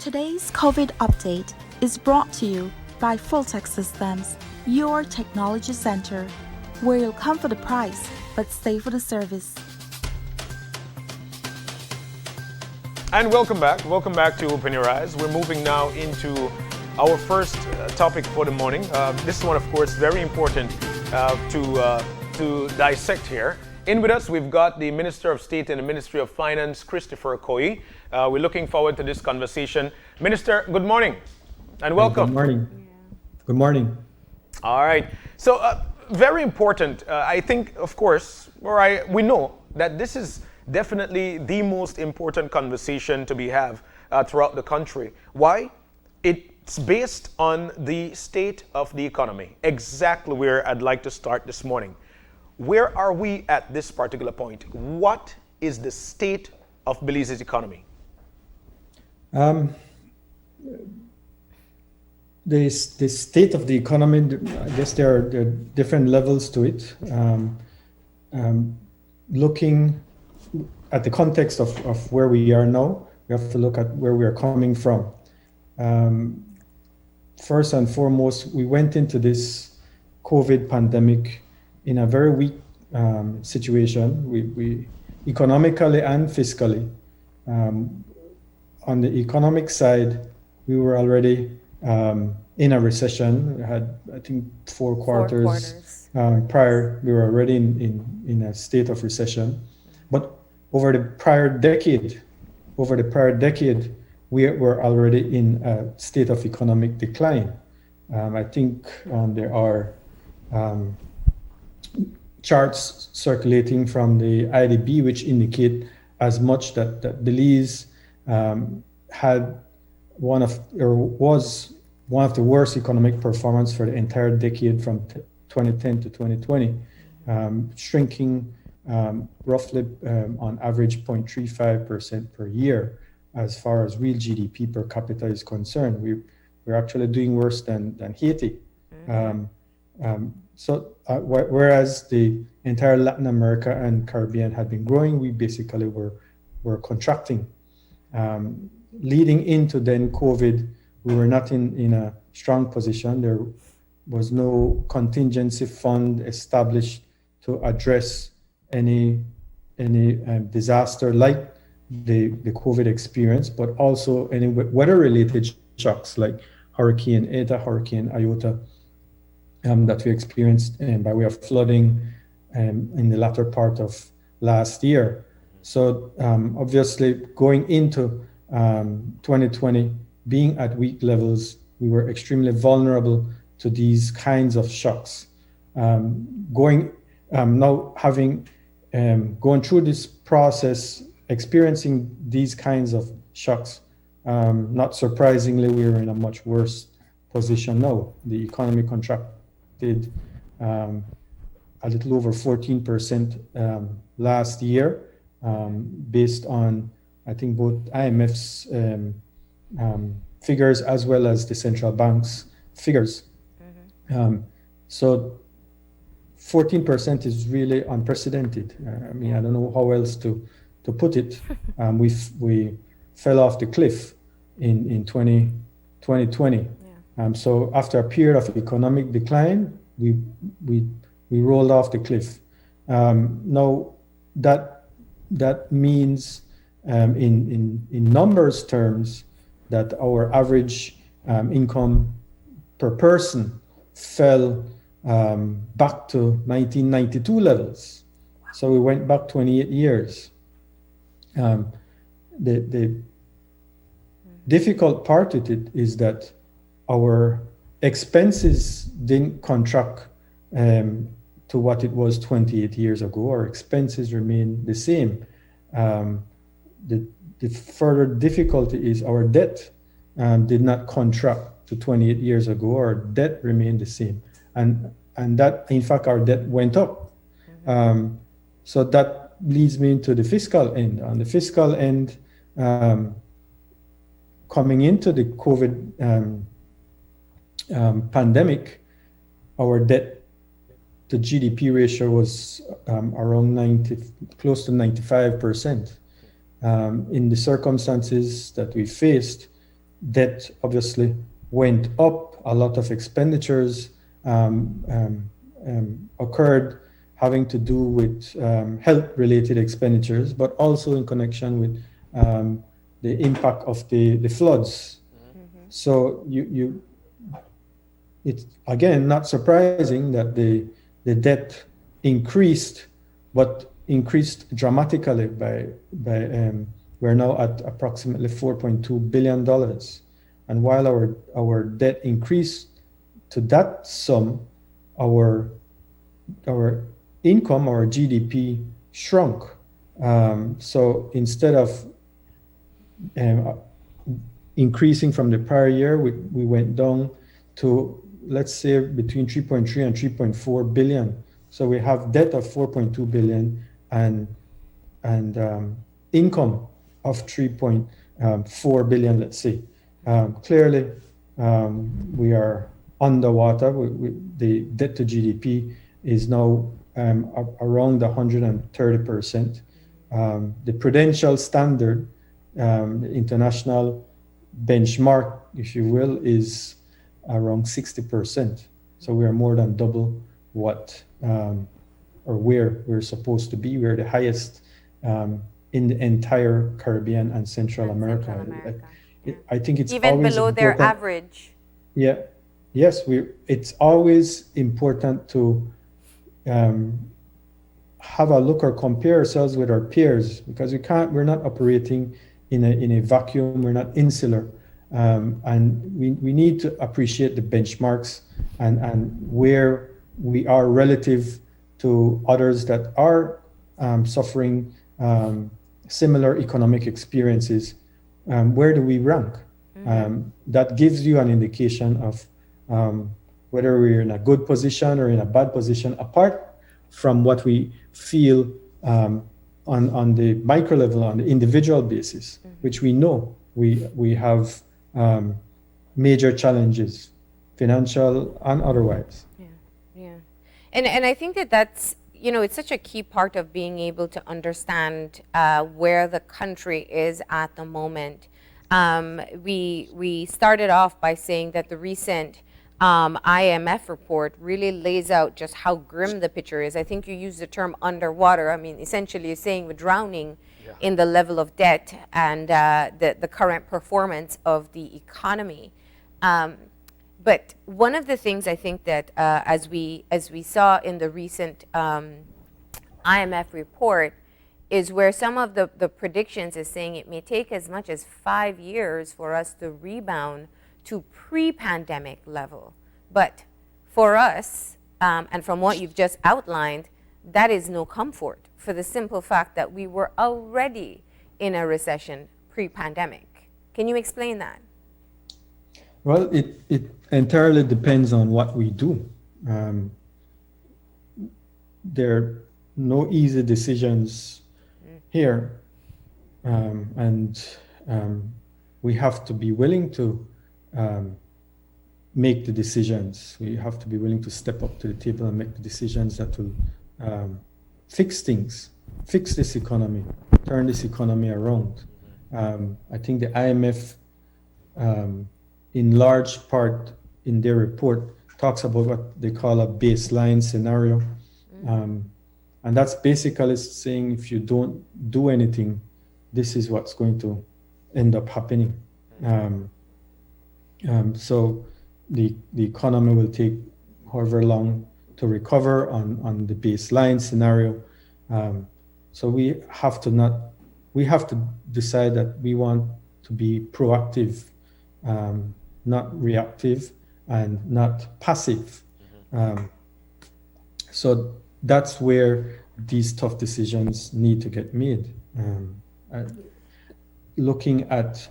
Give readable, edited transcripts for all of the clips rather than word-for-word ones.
Today's COVID update is brought to you by Fulltech Systems, your technology center, where you'll come for the price but stay for the service. And welcome back. Welcome back to Open Your Eyes. We're moving now into our first topic for the morning. This one, of course, very important to dissect here. In with us, we've got the Minister of State in the Ministry of Finance, Christopher Coye. We're looking forward to this conversation. Minister, good morning and welcome. Good morning. Good morning. All right. So very important. I think, of course, we know that this is definitely the most important conversation to be have throughout the country. Why? It's based on the state of the economy. Exactly where I'd like to start this morning. Where are we at this particular point? What is the state of Belize's economy? The state of the economy, I guess there are different levels to it. Looking at the context of where we are now, we have to look at where we are coming from. First and foremost, we went into this COVID pandemic in a very weak situation. We economically and fiscally. On the economic side, we were already in a recession. We had, I think, four quarters. Prior. We were already in a state of recession. But over the prior decade, we were already in a state of economic decline. I think there are charts circulating from the IDB which indicate as much that Belize was one of the worst economic performance for the entire decade from 2010 to 2020, shrinking roughly on average 0.35% per year as far as real GDP per capita is concerned. We're actually doing worse than Haiti. Whereas the entire Latin America and Caribbean had been growing, we basically were contracting. Leading into then COVID, we were not in a strong position. There was no contingency fund established to address any disaster like the COVID experience, but also any weather-related shocks like Hurricane Eta, Hurricane Iota, that we experienced by way of flooding in the latter part of last year. So obviously going into 2020, being at weak levels, we were extremely vulnerable to these kinds of shocks. Gone through this process, experiencing these kinds of shocks, not surprisingly, we are in a much worse position now. The economy contracted a little over 14% last year, based on, I think, both IMF's figures as well as the central bank's figures. So 14% is really unprecedented. I don't know how else to put it. We fell off the cliff in 2020. So after a period of economic decline, we rolled off the cliff. Now that means in numbers terms that our average income per person fell back to 1992 levels. So we went back 28 years. The difficult part of it is that our expenses didn't contract to what it was 28 years ago. Our expenses remain the same. The further difficulty is our debt did not contract to 28 years ago. Our debt remained the same. And that, in fact, our debt went up. So that leads me into the fiscal end. On the fiscal end, coming into the COVID pandemic, our debt to GDP ratio was around close to 95%. In the circumstances that we faced, debt obviously went up. A lot of expenditures occurred having to do with health-related expenditures, but also in connection with the impact of the floods. So it's again not surprising that the debt increased, but increased dramatically by we're now at approximately $4.2 billion. And while our debt increased to that sum, our income, our GDP shrunk. So instead of increasing from the prior year, we went down to, let's say, between 3.3 and 3.4 billion. So we have debt of 4.2 billion and income of 3.4 billion, let's say. Clearly, we are underwater. The debt to GDP is now around 130%. The prudential standard, the international benchmark, if you will, is around 60%. So we are more than double what or where we're supposed to be. We're the highest in the entire Caribbean and Central America. I think it's even always below their average. Yeah. Yes, it's always important to have a look or compare ourselves with our peers, because we're not operating in a vacuum. We're not insular, and we need to appreciate the benchmarks and where we are relative to others that are suffering similar economic experiences. Where do we rank? That gives you an indication of whether we're in a good position or in a bad position, apart from what we feel on the micro level, on the individual basis, which we know we have major challenges, financial and otherwise. Yeah. And I think that's, it's such a key part of being able to understand where the country is at the moment. We started off by saying that the recent IMF report really lays out just how grim the picture is. I think you used the term underwater. I mean, essentially you're saying we're drowning in the level of debt and the current performance of the economy. But one of the things I think that as we saw in the recent IMF report is where some of the predictions is saying it may take as much as 5 years for us to rebound to pre-pandemic level. But for us, and from what you've just outlined, that is no comfort, for the simple fact that we were already in a recession pre-pandemic. Can you explain that? Well, it entirely depends on what we do. There are no easy decisions here, and we have to be willing to make the decisions. We have to be willing to step up to the table and make the decisions that will fix things, fix this economy, turn this economy around. I think the IMF, in large part in their report, talks about what they call a baseline scenario. And that's basically saying if you don't do anything, this is what's going to end up happening. So the economy will take however long to recover on the baseline scenario. So we have to decide that we want to be proactive, not reactive, and not passive. So that's where these tough decisions need to get made. Looking at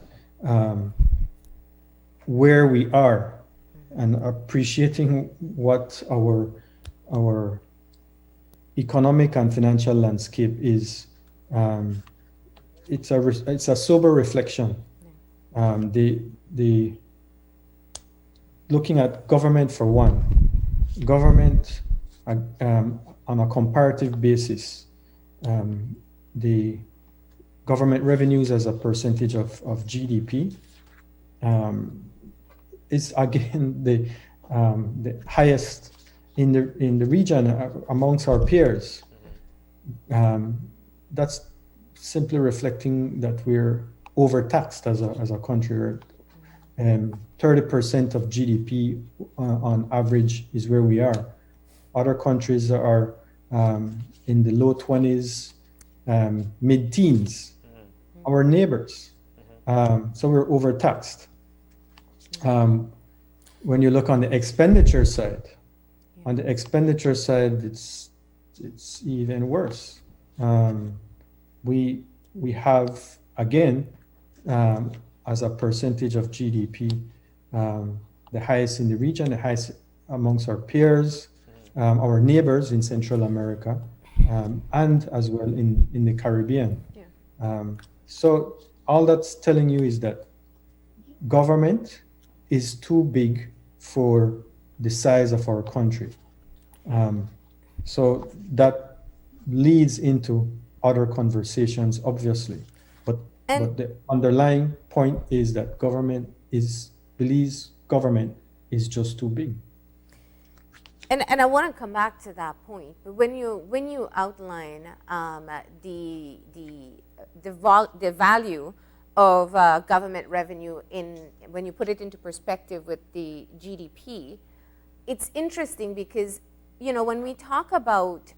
where we are and appreciating what our economic and financial landscape is, it's a sober reflection. The looking at government for one, government on a comparative basis, the government revenues as a percentage of GDP is again the highest in the region amongst our peers. That's simply reflecting that we're overtaxed as a country. 30% of GDP on average is where we are. Other countries are in the low 20s, mid-teens. Our neighbors. So we're overtaxed. When you look on the expenditure side, it's even worse. We have again, as a percentage of GDP, the highest in the region, the highest amongst our peers, our neighbors in Central America, and as well in the Caribbean. So all that's telling you is that government is too big for the size of our country. So that leads into other conversations, obviously. But the underlying point is that Belize government is just too big. And I want to come back to that point. But when you outline the value of government revenue when you put it into perspective with the GDP, it's interesting because when we talk about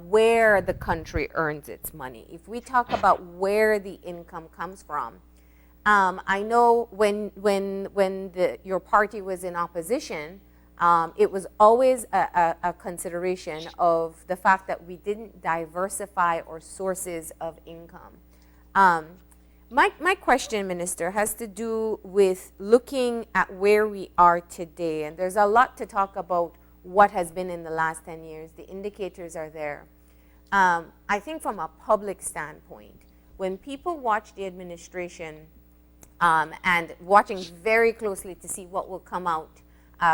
where the country earns its money, if we talk about where the income comes from, I know when your party was in opposition, it was always a consideration of the fact that we didn't diversify our sources of income. My question, Minister, has to do with looking at where we are today. And there's a lot to talk about what has been in the last 10 years. The indicators are there. I think from a public standpoint, when people watch the administration and watching very closely to see what will come out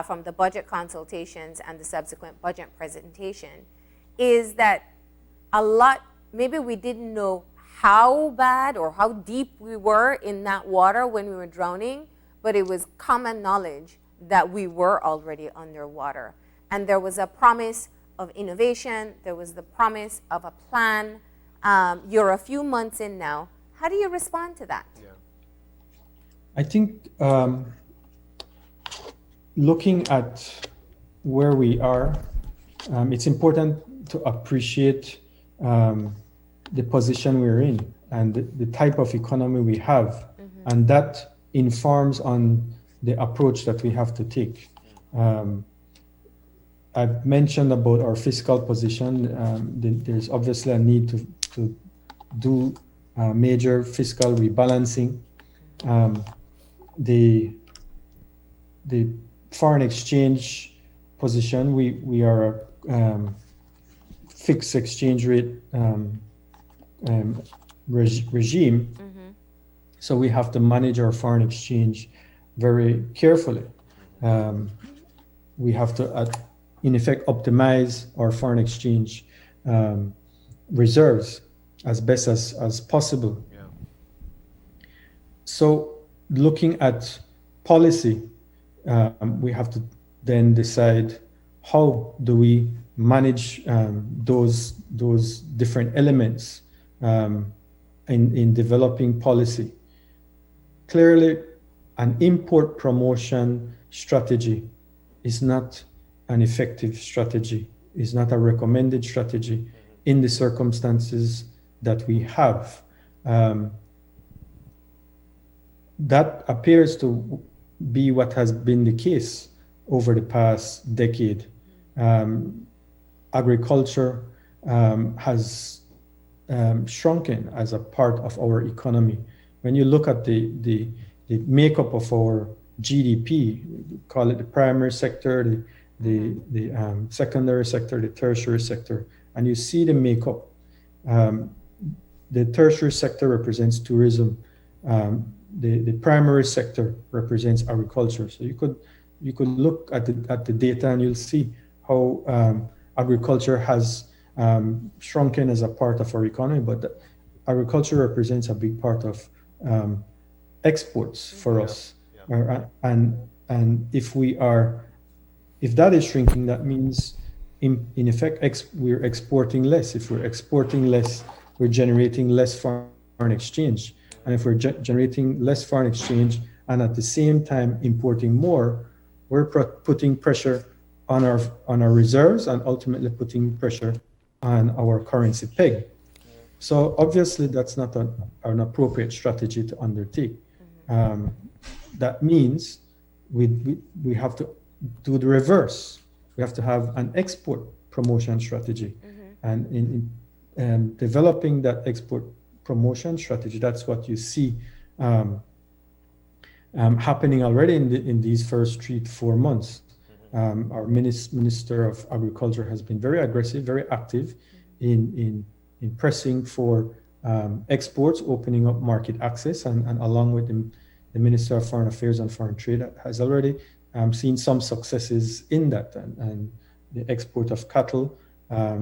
from the budget consultations and the subsequent budget presentation, is that maybe we didn't know how bad or how deep we were in that water when we were drowning, but it was common knowledge that we were already underwater. And there was a promise of innovation, there was the promise of a plan. You're a few months in now. How do you respond to that? Yeah. I think looking at where we are, it's important to appreciate the position we're in and the type of economy we have. And that informs on the approach that we have to take. I've mentioned about our fiscal position. There's obviously a need to do major fiscal rebalancing. The foreign exchange position, we are a fixed exchange rate regime. So we have to manage our foreign exchange very carefully. We have to, in effect, optimize our foreign exchange reserves as best as possible. Yeah. So looking at policy, we have to then decide how do we manage those different elements in developing policy. Clearly, an import promotion strategy is not an effective strategy, is not a recommended strategy in the circumstances that we have. That appears to be what has been the case over the past decade. Agriculture has shrunken as a part of our economy. When you look at the makeup of our GDP, call it the primary sector, the secondary sector, the tertiary sector, and you see the makeup. The tertiary sector represents tourism. The primary sector represents agriculture. So you could look at the data and you'll see how agriculture has shrunken as a part of our economy, but agriculture represents a big part of exports for us. And if that is shrinking, that means in effect we're exporting less. If we're exporting less, we're generating less foreign exchange. And if we're generating less foreign exchange and at the same time importing more, we're putting pressure on our reserves and ultimately putting pressure on our currency peg. So obviously that's not an appropriate strategy to undertake. That means we have to do the reverse. We have to have an export promotion strategy. And in developing that export promotion strategy, that's what you see happening already in these first 3 to 4 months. Our Minister of Agriculture has been very aggressive, very active in pressing for exports, opening up market access, and along with the Minister of Foreign Affairs and Foreign Trade has already seen some successes in that, and the export of cattle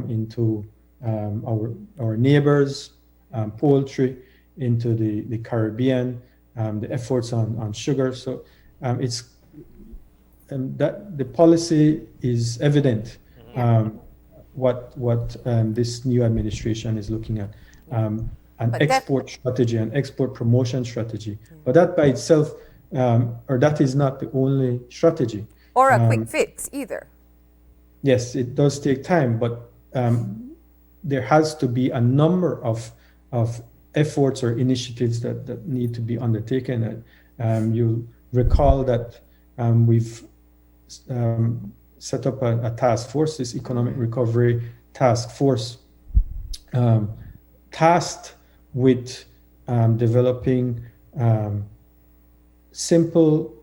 into our neighbors, poultry into the Caribbean, the efforts on sugar. So it's that the policy is evident. What this new administration is looking at, an export strategy, an export promotion strategy. But that by itself, or that is not the only strategy. Or a quick fix either. Yes, it does take time, but there has to be a number of efforts or initiatives that need to be undertaken. You recall that we've set up a task force, this economic recovery task force, tasked with developing simple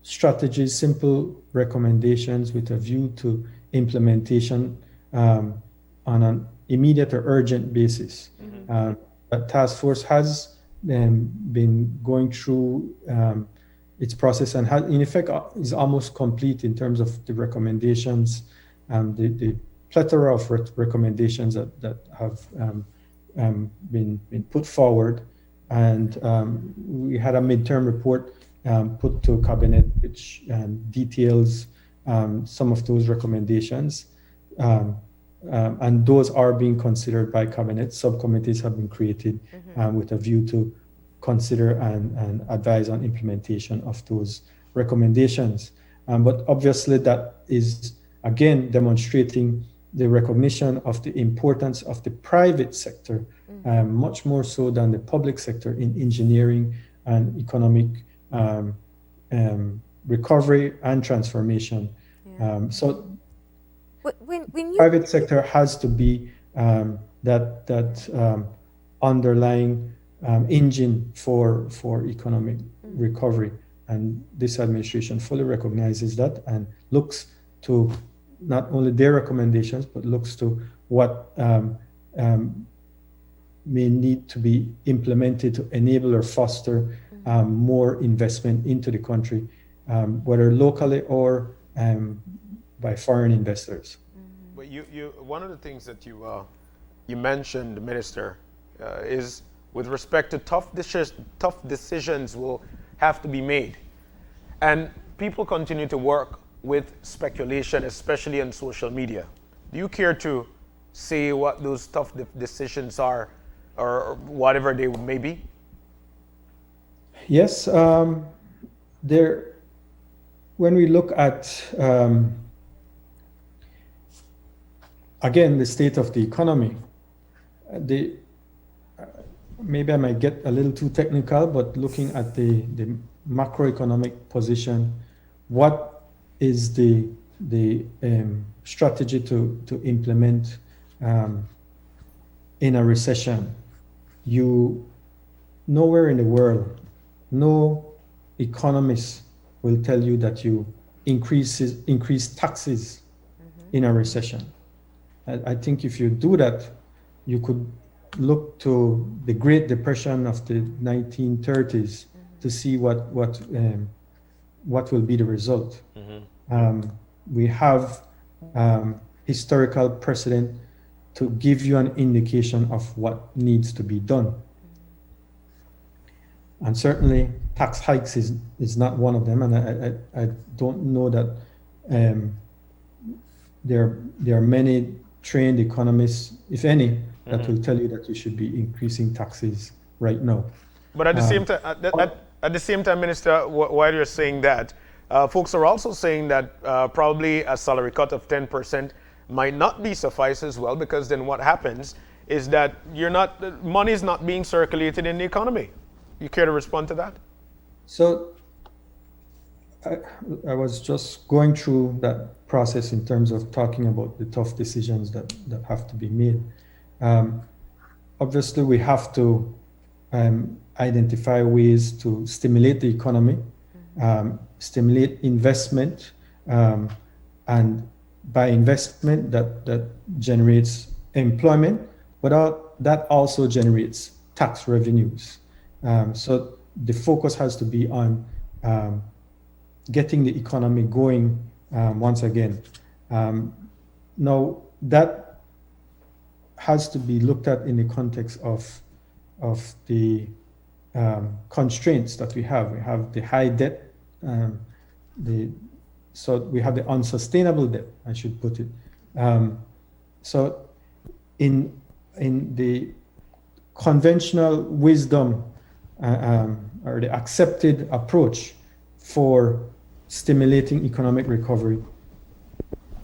strategies, simple recommendations with a view to implementation on an immediate or urgent basis. That task force has been going through its process and in effect is almost complete in terms of the recommendations, the plethora of recommendations that have been put forward. And we had a midterm report put to cabinet which details some of those recommendations. And those are being considered by cabinet. Subcommittees have been created with a view to consider and advise on implementation of those recommendations. But obviously that is, again, demonstrating the recognition of the importance of the private sector, much more so than the public sector in engineering and economic recovery and transformation. So when private sector has to be that underlying engine for economic recovery, and this administration fully recognizes that and looks to not only their recommendations but looks to what may need to be implemented to enable or foster more investment into the country, whether locally or by foreign investors. But one of the things that you mentioned, Minister, is with respect to tough decisions will have to be made. And people continue to work with speculation, especially on social media. Do you care to say what those tough decisions are, or whatever they may be? Yes. When we look at, again, the state of the economy, maybe I might get a little too technical, but looking at the macroeconomic position, what is the strategy to implement in a recession? Nowhere in the world, no economist will tell you that you increase taxes in a recession. I think if you do that, you could look to the Great Depression of the 1930s to see what will be the result. We have historical precedent to give you an indication of what needs to be done. And certainly tax hikes is not one of them. And I don't know that there are many trained economists, if any, that will tell you that you should be increasing taxes right now. But at the same time, at the same time, Minister, while you're saying that, folks are also saying that probably a salary cut of 10% might not be suffice as well, because then what happens is that money is not being circulated in the economy. You care to respond to that? So I was just going through that process in terms of talking about the tough decisions that have to be made. Obviously, we have to identify ways to stimulate the economy, stimulate investment, and by investment that generates employment, but that also generates tax revenues. So the focus has to be on getting the economy going once again. Now that has to be looked at in the context of the constraints that we have. We have the high debt, so we have the unsustainable debt, I should put it. So in the conventional wisdom or the accepted approach for stimulating economic recovery,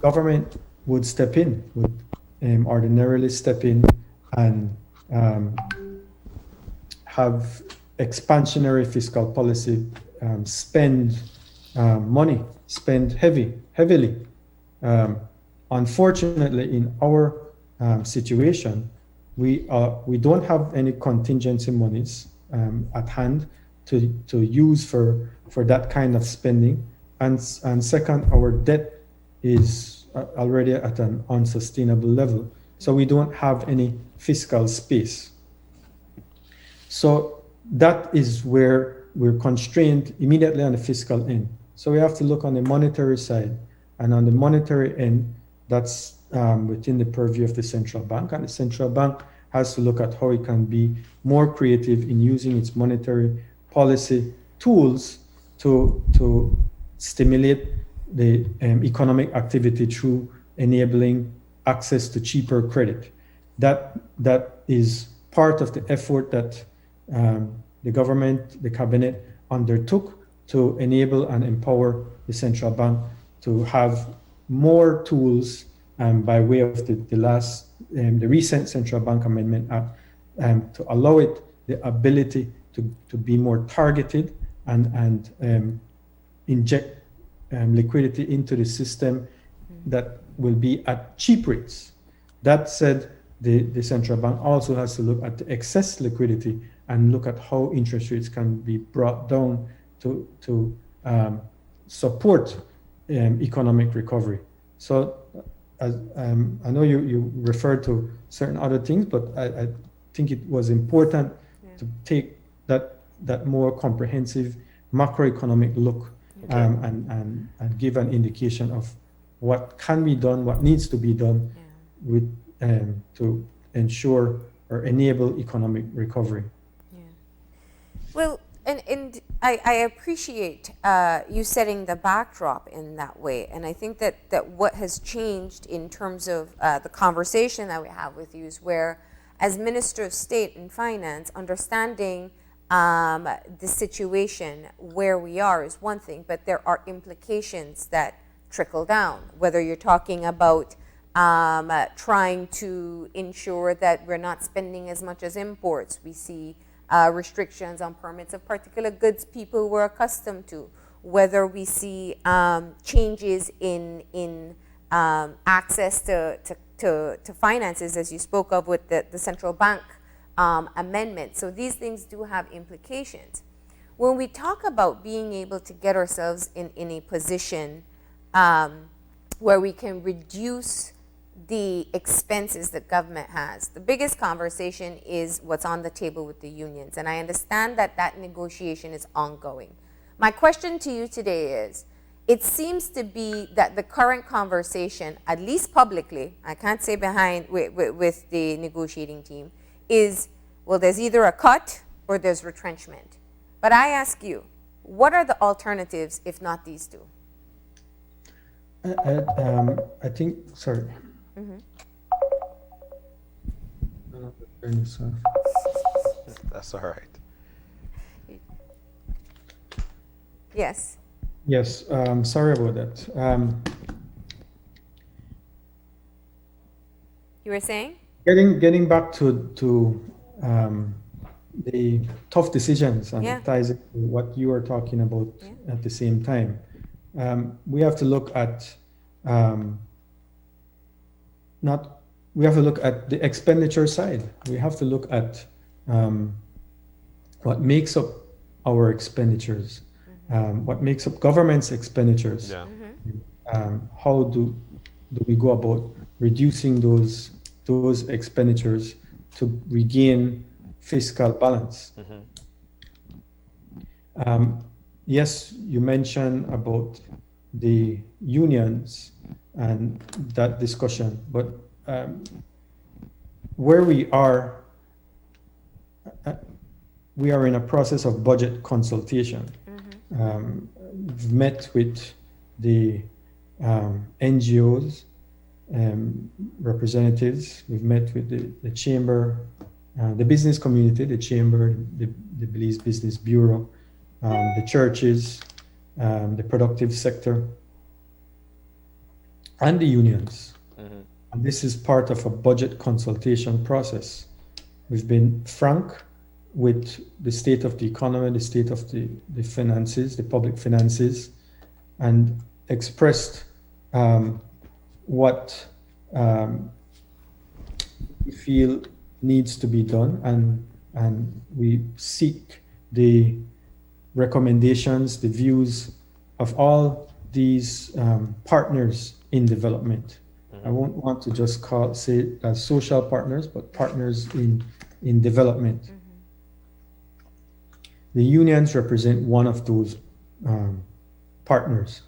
government would step in, would ordinarily step in and have expansionary fiscal policy, spend money, spend heavily. Unfortunately, in our situation, we don't have any contingency monies at hand to use for that kind of spending, and second, our debt is already at an unsustainable level, so we don't have any fiscal space. So that is where we're constrained immediately on the fiscal end. So we have to look on the monetary side, and on the monetary end, that's within the purview of the central bank, and the central bank has to look at how it can be more creative in using its monetary policy tools to stimulate the economic activity through enabling access to cheaper credit. That is part of the effort that the government, the cabinet undertook to enable and empower the central bank to have more tools by way of the recent Central Bank Amendment Act to allow it the ability to be more targeted and inject liquidity into the system that will be at cheap rates. That said, the central bank also has to look at the excess liquidity and look at how interest rates can be brought down to support economic recovery. So I know you referred to certain other things, but I think it was important to take that more comprehensive macroeconomic look and give an indication of what can be done, what needs to be done with to ensure or enable economic recovery. Yeah. Well, and I appreciate you setting the backdrop in that way, and I think that what has changed in terms of the conversation that we have with you is where, as Minister of State and Finance, understanding the situation where we are is one thing, but there are implications that trickle down, whether you're talking about trying to ensure that we're not spending as much as imports. We see restrictions on permits of particular goods people were accustomed to, whether we see changes in access to finances, as you spoke of with the central bank amendment. So these things do have implications. When we talk about being able to get ourselves in a position where we can reduce the expenses that government has, the biggest conversation is what's on the table with the unions. And I understand that negotiation is ongoing. My question to you today is, it seems to be that the current conversation, at least publicly, I can't say behind with the negotiating team, is, well, there's either a cut or there's retrenchment. But I ask you, what are the alternatives if not these two? I think, sorry. Turn this off. That's all right. Yes. Yes, sorry about that. You were saying? Getting back to the tough decisions, and Yeah. it ties into what you are talking about at the same time. We have to look at we have to look at the expenditure side. We have to look at what makes up our expenditures, what makes up government's expenditures. Yeah. How do we go about reducing those expenditures to regain fiscal balance? Yes, you mentioned about the unions and that discussion, but where we are in a process of budget consultation. We've met with the NGOs representatives. We've met with the chamber, the business community, the chamber, the Belize Business Bureau, the churches, the productive sector, and the unions. And this is part of a budget consultation process. We've been frank with the state of the economy, the state of the finances, the public finances, and expressed what we feel needs to be done, and we seek the recommendations, the views of all these partners in development. I won't want to just say as social partners, but partners in development. The unions represent one of those partners,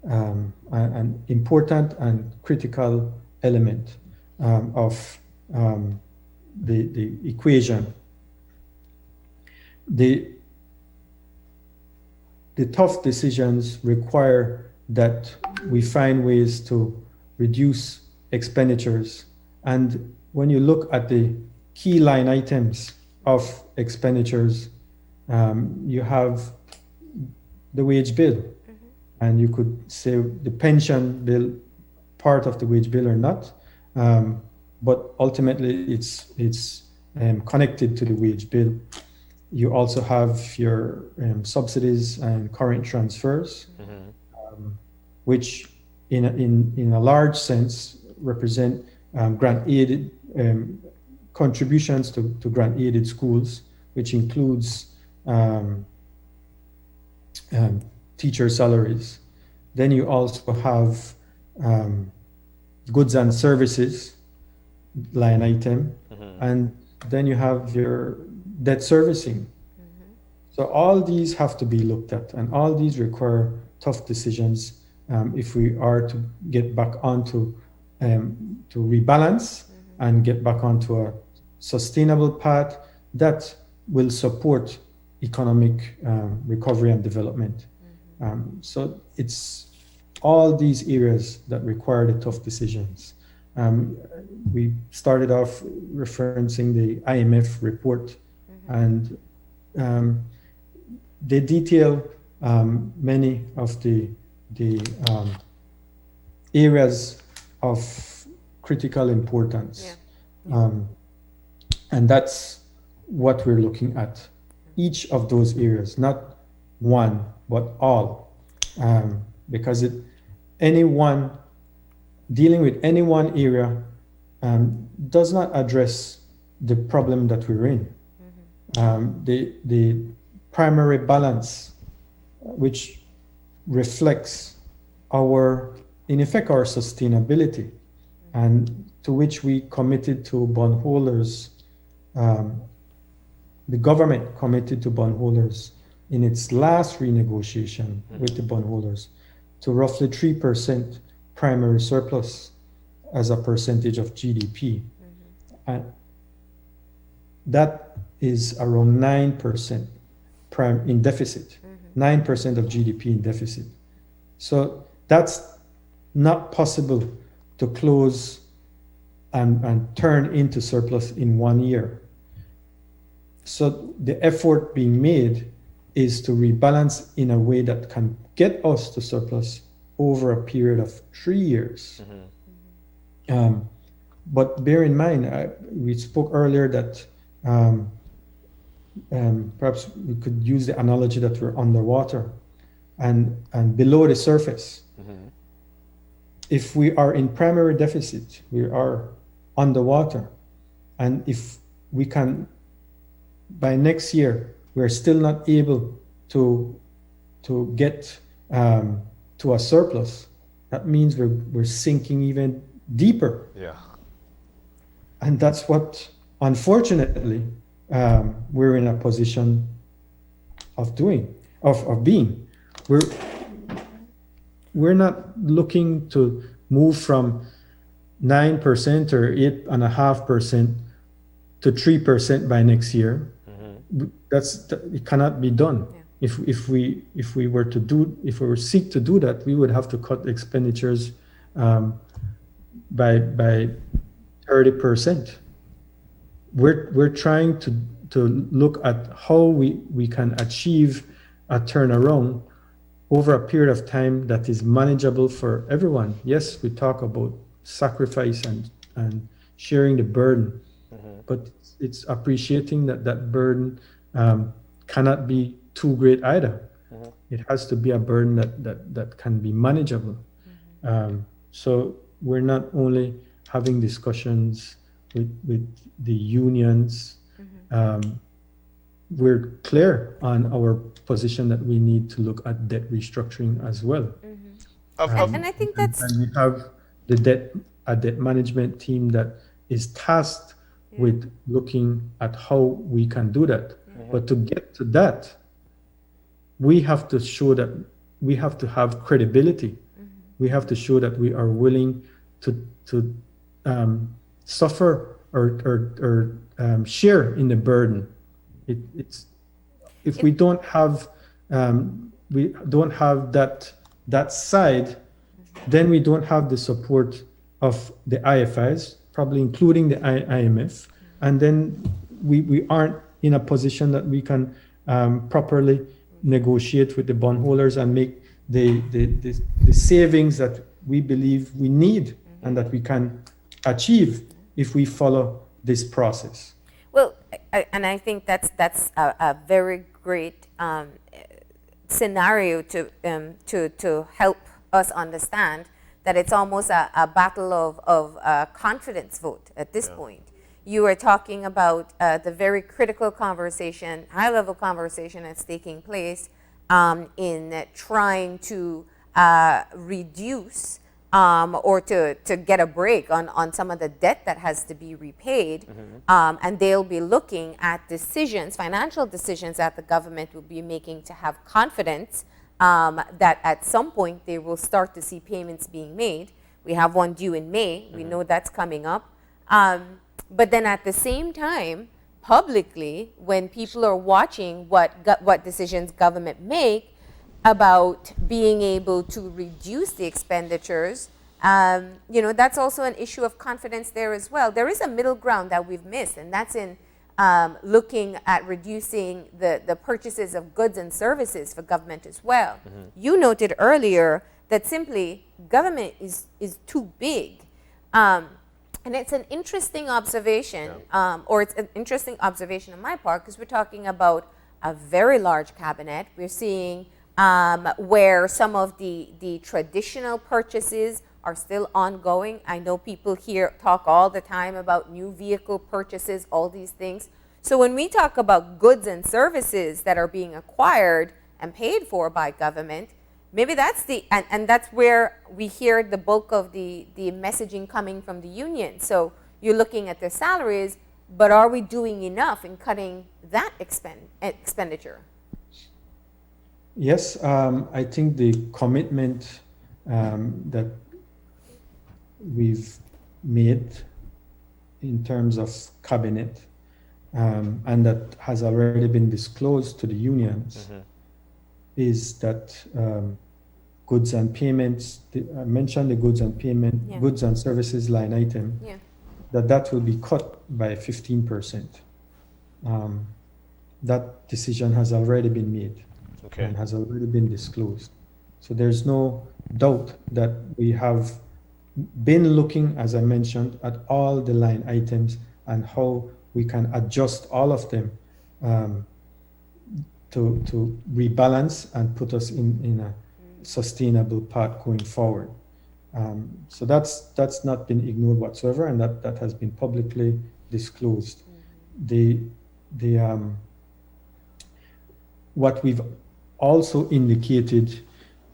an important and critical element of the equation. The tough decisions require that we find ways to reduce expenditures. And when you look at the key line items of expenditures, you have the wage bill. And you could say the pension bill, part of the wage bill or not, but ultimately it's connected to the wage bill. You also have your subsidies and current transfers, which in a large sense represent grant-aided contributions to grant-aided schools, which includes teacher salaries. Then you also have goods and services line item, and then you have your debt servicing. So all these have to be looked at, and all these require tough decisions if we are to get back onto to rebalance and get back onto a sustainable path that will support economic recovery and development. So it's all these areas that require the tough decisions. We started off referencing the IMF report, and they detail many of the areas of critical importance. And that's what we're looking at. Each of those areas, not one, but all. Because dealing with any one area does not address the problem that we're in. The primary balance, which reflects our sustainability, and to which we committed to bondholders, the government committed to bondholders in its last renegotiation with the bondholders to roughly 3% primary surplus as a percentage of GDP. And that is around 9% in deficit, 9% of GDP in deficit. So that's not possible to close and turn into surplus in 1 year. So the effort being made is to rebalance in a way that can get us to surplus over a period of 3 years. But bear in mind, we spoke earlier that perhaps we could use the analogy that we're underwater and below the surface. If we are in primary deficit, we are underwater. And if we can, by next year, we're still not able to get to a surplus, that means we're sinking even deeper. Yeah. And that's what, unfortunately, we're in a position of doing, of being. We're not looking to move from 9% or 8.5% to 3% by next year. It cannot be done. Yeah. If we were seek to do that, we would have to cut expenditures by 30%. We're trying to look at how we can achieve a turnaround over a period of time that is manageable for everyone. Yes, we talk about sacrifice and sharing the burden, but it's appreciating that burden cannot be too great either. It has to be a burden that can be manageable. So we're not only having discussions with the unions. We're clear on our position that we need to look at debt restructuring as well. And I think that's... And we have a debt management team that is tasked with looking at how we can do that. But to get to that, we have to show that we have to have credibility. We have to show that we are willing to suffer or share in the burden. If we don't have that side, then we don't have the support of the IFIs, probably including the IMF, and then we aren't in a position that we can properly negotiate with the bondholders and make the savings that we believe we need and that we can achieve if we follow this process. Well, I think that's a very great scenario to help us understand that it's almost a battle of confidence vote at this point. You are talking about the very critical conversation, high-level conversation that's taking place in trying to reduce or to get a break on some of the debt that has to be repaid. And they'll be looking at decisions, financial decisions that the government will be making to have confidence that at some point they will start to see payments being made. We have one due in May. We know that's coming up. But then at the same time, publicly, when people are watching what decisions government make about being able to reduce the expenditures, that's also an issue of confidence there as well. There is a middle ground that we've missed, and that's in looking at reducing the purchases of goods and services for government as well. You noted earlier that simply government is too big. And it's an interesting observation, or it's an interesting observation on my part, because we're talking about a very large cabinet. We're seeing where some of the traditional purchases are still ongoing. I know people here talk all the time about new vehicle purchases, all these things. So when we talk about goods and services that are being acquired and paid for by government, maybe that's and that's where we hear the bulk of the messaging coming from the union. So you're looking at their salaries, but are we doing enough in cutting that expenditure? Yes, I think the commitment that we've made in terms of cabinet and that has already been disclosed to the unions, is that goods and payments, I mentioned the goods and payment, goods and services line item, that will be cut by 15%. That decision has already been made and has already been disclosed. So there's no doubt that we have been looking, as I mentioned, at all the line items and how we can adjust all of them to rebalance and put us in a sustainable path going forward. So that's not been ignored whatsoever, and that has been publicly disclosed. What we've also indicated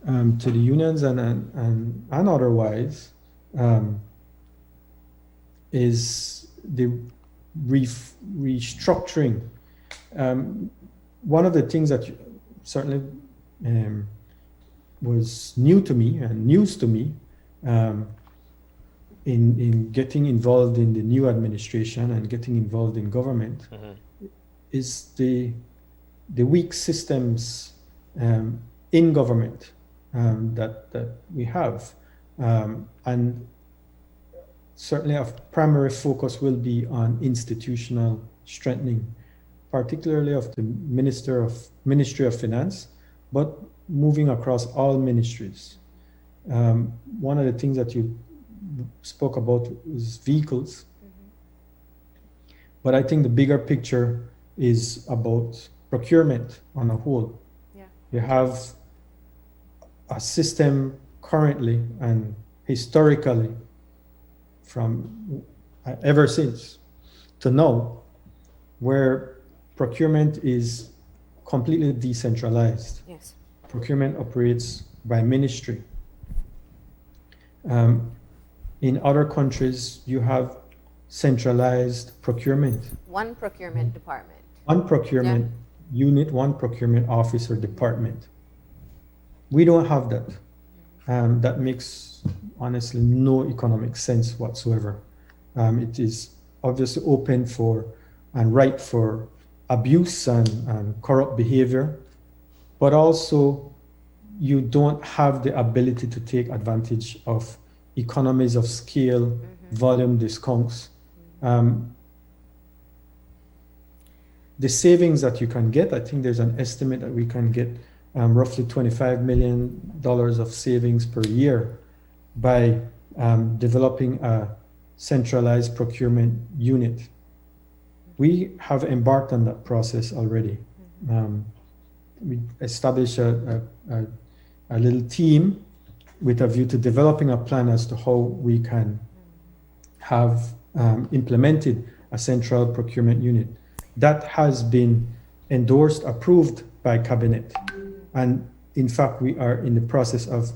to the unions and otherwise is the restructuring. One of the things that certainly was new to me and news to me in getting involved in the new administration and getting involved in government is the weak systems in government that we have. And certainly our primary focus will be on institutional strengthening, particularly of the Ministry of Finance, but moving across all ministries. One of the things that you spoke about was vehicles, but I think the bigger picture is about procurement on a whole. You have a system currently and historically from ever since to now where procurement is completely decentralized. Procurement operates by ministry. In other countries, you have centralized procurement. One procurement department. One procurement unit, one procurement office or department. We don't have that. That makes, honestly, no economic sense whatsoever. It is obviously open for and ripe for abuse and corrupt behavior, but also you don't have the ability to take advantage of economies of scale, volume discounts. The savings that you can get, I think there's an estimate that we can get roughly $25 million of savings per year by developing a centralized procurement unit. We have embarked on that process already. We established a little team with a view to developing a plan as to how we can have implemented a central procurement unit. That has been endorsed, approved by Cabinet. And in fact, we are in the process of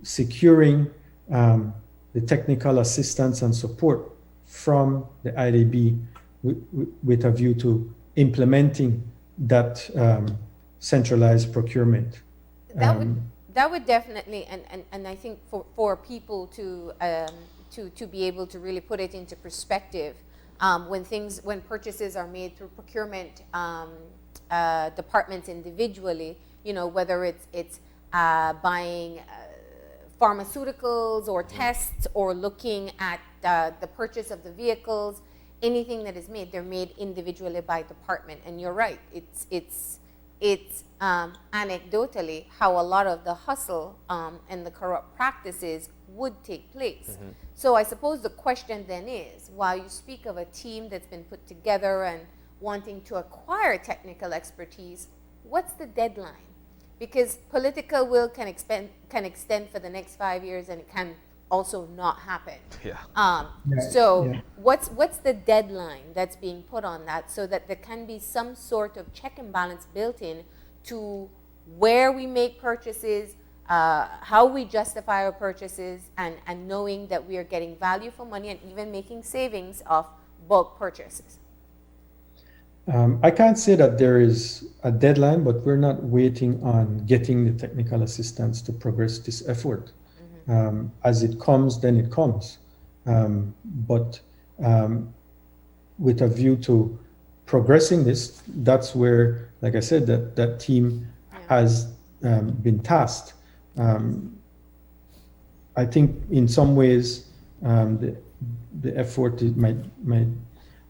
securing the technical assistance and support from the IDB with a view to implementing that centralized procurement. That would definitely, and I think for people to be able to really put it into perspective, when purchases are made through procurement departments individually, whether it's buying pharmaceuticals or tests or looking at the purchase of the vehicles, anything that is made, they're made individually by department. And you're right, it's anecdotally how a lot of the hustle and the corrupt practices would take place. So I suppose the question then is, while you speak of a team that's been put together and wanting to acquire technical expertise, what's the deadline? Because political will can extend for the next 5 years, and it can also not happen. What's the deadline that's being put on that, so that there can be some sort of check and balance built in to where we make purchases, how we justify our purchases, and knowing that we are getting value for money and even making savings of bulk purchases? I can't say that there is a deadline, but we're not waiting on getting the technical assistance to progress this effort. As it comes, then it comes. But with a view to progressing this. That's where, like I said, that team has been tasked. I think in some ways the effort might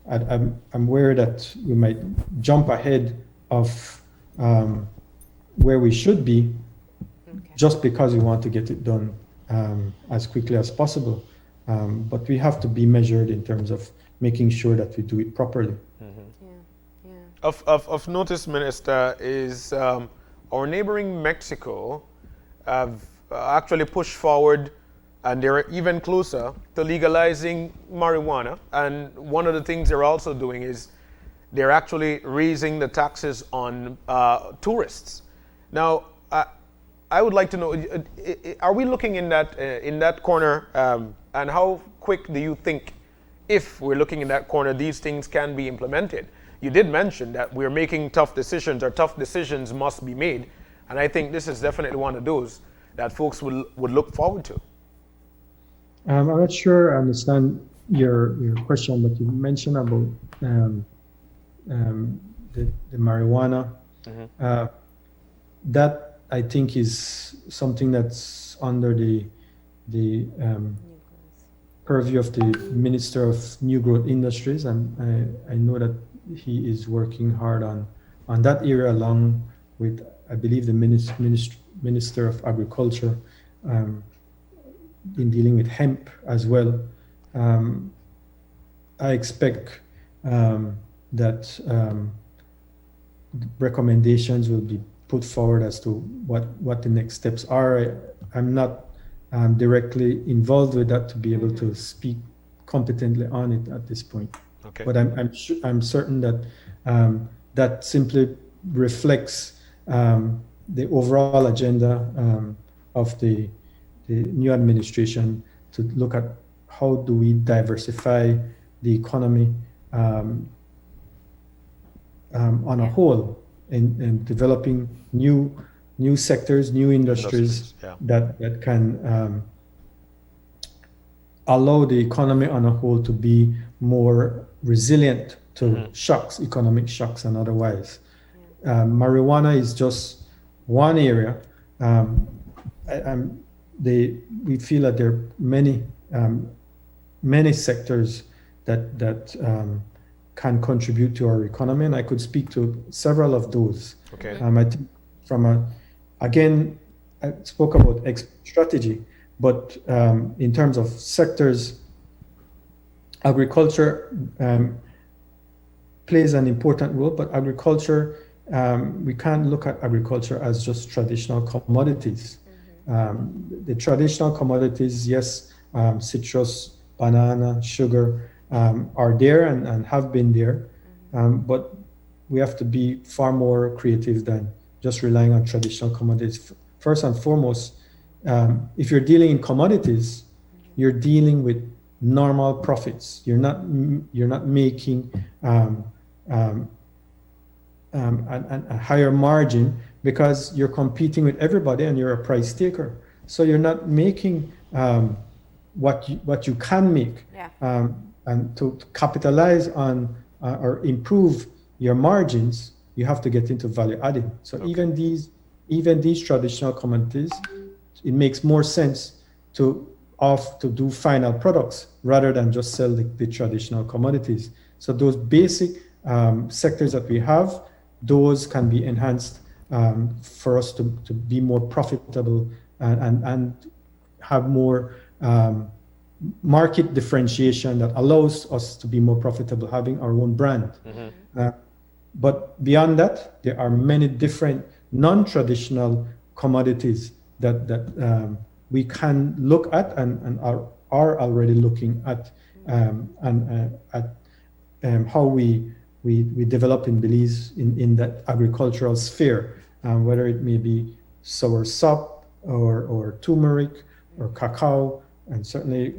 I'm aware that we might jump ahead of where we should be, just because we want to get it done as quickly as possible. But we have to be measured in terms of making sure that we do it properly. Of notice, Minister, is our neighboring Mexico have actually pushed forward, and they're even closer to legalizing marijuana. And one of the things they're also doing is they're actually raising the taxes on tourists. Now, I would like to know, are we looking in that corner, and how quick do you think, if we're looking in that corner, these things can be implemented? You did mention that we're making tough decisions, or tough decisions must be made, and I think this is definitely one of those that folks would look forward to. I'm not sure I understand your question, but you mentioned about the marijuana. That I think is something that's under the purview of the Minister of New Growth Industries, and I know that he is working hard on that area, along with, I believe, the Minister of Agriculture, in dealing with hemp as well. I expect that recommendations will be put forward as to what the next steps are. I'm not directly involved with that to be able to speak competently on it at this point. Okay. But I'm certain that that simply reflects the overall agenda of the new administration, to look at how do we diversify the economy on a whole, in developing new sectors, new industries that can allow the economy on a whole to be more resilient to shocks, economic shocks and otherwise. Marijuana is just one area. We feel that there are many sectors that can contribute to our economy, and I could speak to several of those. Okay. I think again, I spoke about strategy, but in terms of sectors, agriculture plays an important role, but agriculture, we can't look at agriculture as just traditional commodities. The traditional commodities, yes, citrus, banana, sugar, are there and have been there, but we have to be far more creative than just relying on traditional commodities. First and foremost, if you're dealing in commodities, you're dealing with normal profits. You're not making a higher margin, because you're competing with everybody and you're a price taker. So you're not making what you can make. And to capitalize on or improve your margins, you have to get into value adding. So even these traditional commodities, it makes more sense to do final products rather than just sell the traditional commodities. So those basic sectors that we have, those can be enhanced for us to be more profitable and have more market differentiation that allows us to be more profitable, having our own brand. But beyond that, there are many different non-traditional commodities that we can look at and are already looking at, how we develop in Belize in that agricultural sphere, whether it may be sour sop or turmeric or cacao, and certainly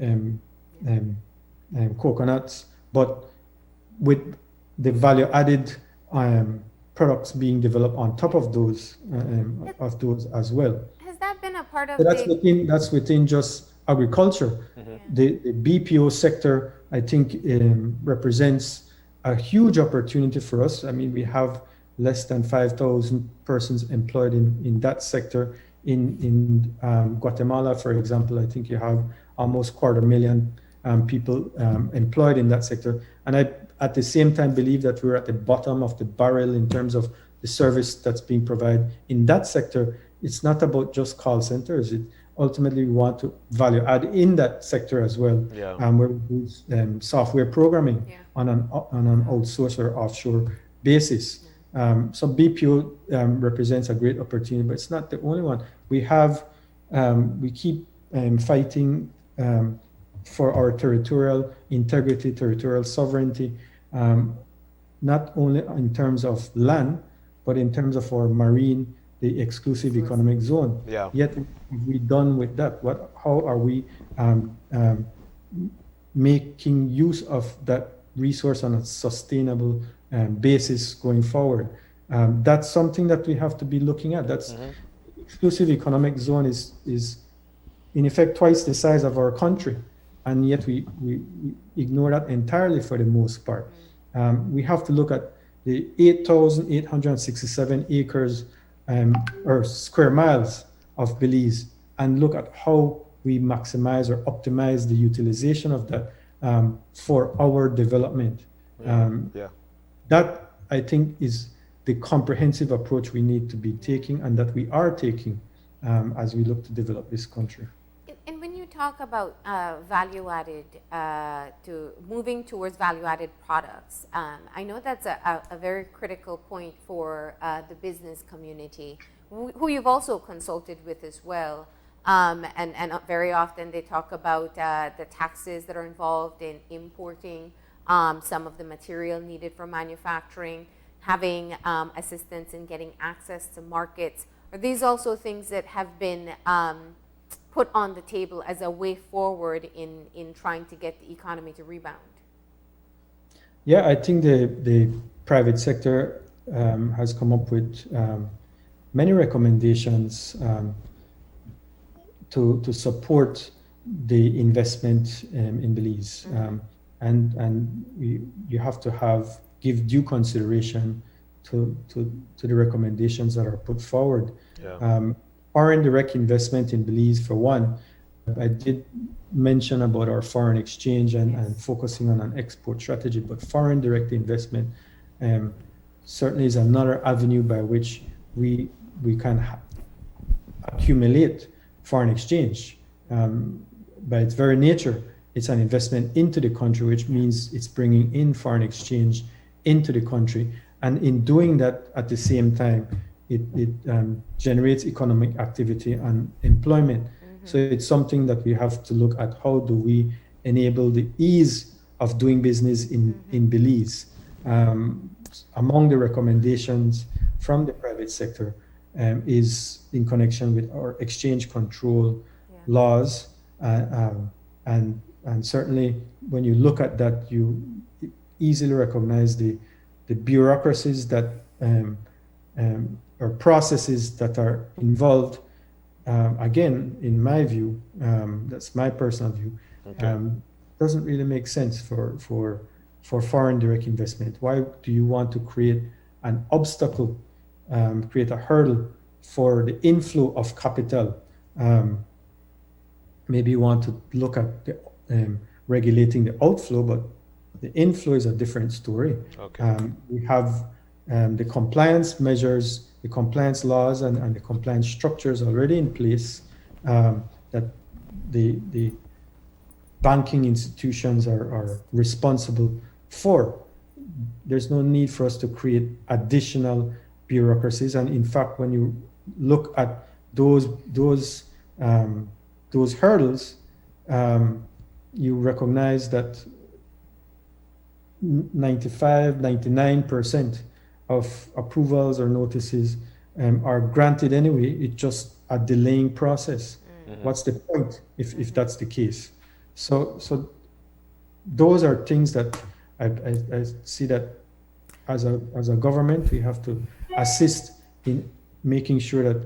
coconuts, but with the value added products being developed on top of those as well. Has that been a part of So that's within just agriculture. The BPO sector, I think, represents a huge opportunity for us. I mean, we have less than 5,000 persons employed in that sector. In Guatemala, for example, I think you have almost 250,000 people employed in that sector. And I, at the same time, believe that we're at the bottom of the barrel in terms of the service that's being provided in that sector. It's not about just call centers. Ultimately, we want to value add in that sector as well. Yeah. Where we do software programming on an outsource or offshore basis. So BPO represents a great opportunity, but it's not the only one. We keep fighting for our territorial integrity, territorial sovereignty, not only in terms of land, but in terms of our marine, the exclusive economic zone. Yeah. Yet, we done with that? How are we making use of that resource on a sustainable basis going forward? That's something that we have to be looking at. That's exclusive economic zone is in effect twice the size of our country, and yet we ignore that entirely for the most part. We have to look at the 8,867 acres or square miles of Belize and look at how we maximize or optimize the utilization of that for our development. That, I think, is the comprehensive approach we need to be taking and that we are taking as we look to develop this country. And when you talk about value-added, to moving towards value-added products, I know that's a very critical point for the business community, who you've also consulted with as well. And very often they talk about the taxes that are involved in importing some of the material needed for manufacturing, having assistance in getting access to markets. Are these also things that have been put on the table as a way forward in trying to get the economy to rebound? Yeah, I think the private sector has come up with many recommendations to support the investment in Belize. And you have to give due consideration to the recommendations that are put forward. Foreign direct investment in Belize, for one. I did mention about our foreign exchange and focusing on an export strategy, but foreign direct investment certainly is another avenue by which we can accumulate foreign exchange. By its very nature, it's an investment into the country, which means it's bringing in foreign exchange into the country. And in doing that at the same time, it generates economic activity and employment. So it's something that we have to look at. How do we enable the ease of doing business in Belize? Among the recommendations from the private sector is in connection with our exchange control laws. And certainly when you look at that, you easily recognize the bureaucracies that or processes that are involved. Again, in my view, that's my personal view, doesn't really make sense for foreign direct investment. Why do you want to create an obstacle, create a hurdle for the inflow of capital? Maybe you want to look at regulating the outflow, but the inflow is a different story. We have the compliance measures, the compliance laws, and the compliance structures already in place that the banking institutions are responsible for. There's no need for us to create additional bureaucracies. And in fact, when you look at those hurdles, you recognize that 99% of approvals or notices are granted anyway. It's just a delaying process. What's the point if that's the case? So those are things that I see that as a government, we have to assist in making sure that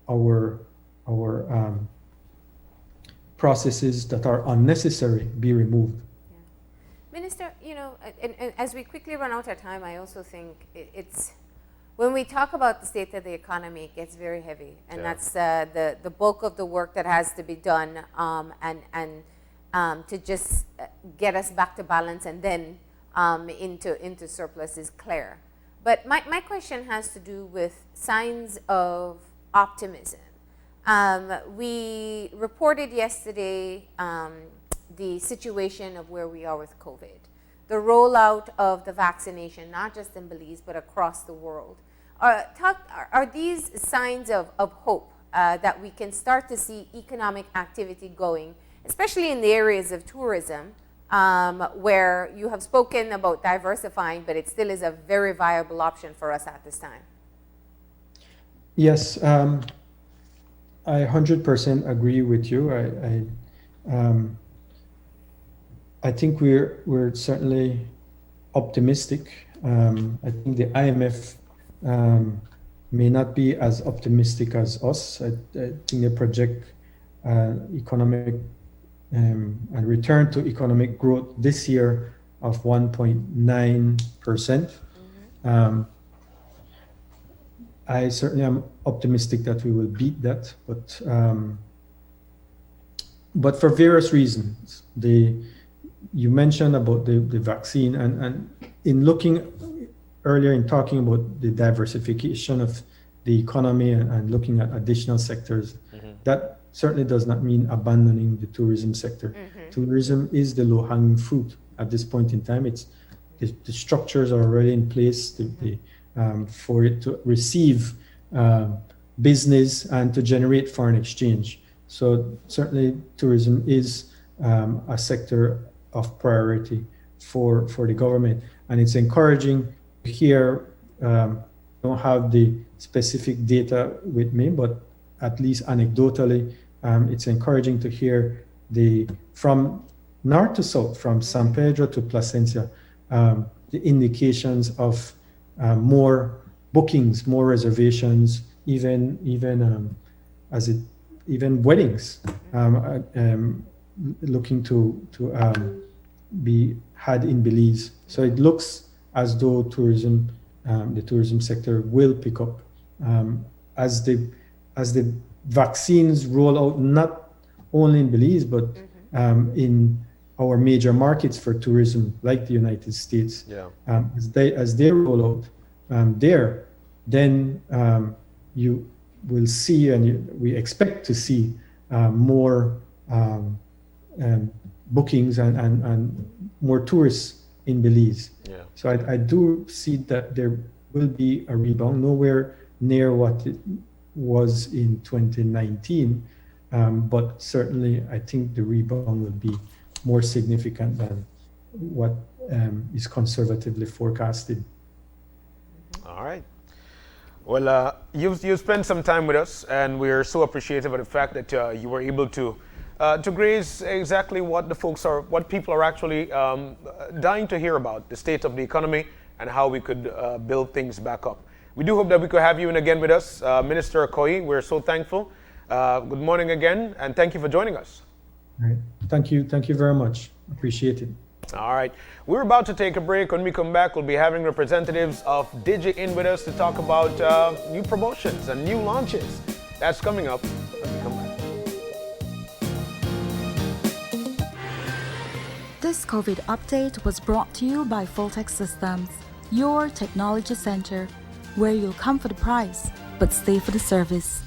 our processes that are unnecessary be removed. Minister, and as we quickly run out of time, I also think it's when we talk about the state of the economy, it gets very heavy, and that's the bulk of the work that has to be done, and to just get us back to balance and then into surplus is clear. But my question has to do with signs of optimism. We reported yesterday the situation of where we are with COVID, the rollout of the vaccination, not just in Belize, but across the world. Are these signs of hope that we can start to see economic activity going, especially in the areas of tourism, where you have spoken about diversifying, but it still is a very viable option for us at this time? Yes, I 100% agree with you. I think we're certainly optimistic. I think the IMF may not be as optimistic as us. I think they project economic and return to economic growth this year of 1.9%. I certainly am optimistic that we will beat that, but for various reasons. You mentioned about the vaccine, and in looking earlier in talking about the diversification of the economy and looking at additional sectors, that certainly does not mean abandoning the tourism sector. Tourism is the low-hanging fruit at this point in time. It's the structures are already in place for it to receive business and to generate foreign exchange. So certainly tourism is a sector of priority for the government, and it's encouraging to hear. I don't have the specific data with me, but at least anecdotally, it's encouraging to hear from north to south, from San Pedro to Placencia, the indications of more bookings, more reservations, even weddings, looking to be had in Belize. So it looks as though the tourism sector will pick up as the vaccines roll out, not only in Belize but in our major markets for tourism, like the United States. As they roll out there, then you will see, and we expect to see more bookings and more tourists in Belize. So I do see that there will be a rebound, nowhere near what it was in 2019, but certainly I think the rebound will be more significant than what is conservatively forecasted. All right. Well, you've spent some time with us, and we're so appreciative of the fact that you were able to graze exactly what people are actually dying to hear about, the state of the economy and how we could build things back up. We do hope that we could have you in again with us, Minister Coye. We're so thankful. Good morning again, and thank you for joining us. All right. Thank you very much. Appreciate it. All right. We're about to take a break. When we come back, we'll be having representatives of Digi in with us to talk about new promotions and new launches. That's coming up when we come back. This COVID update was brought to you by Fulltech Systems, your technology center, where you'll come for the price, but stay for the service.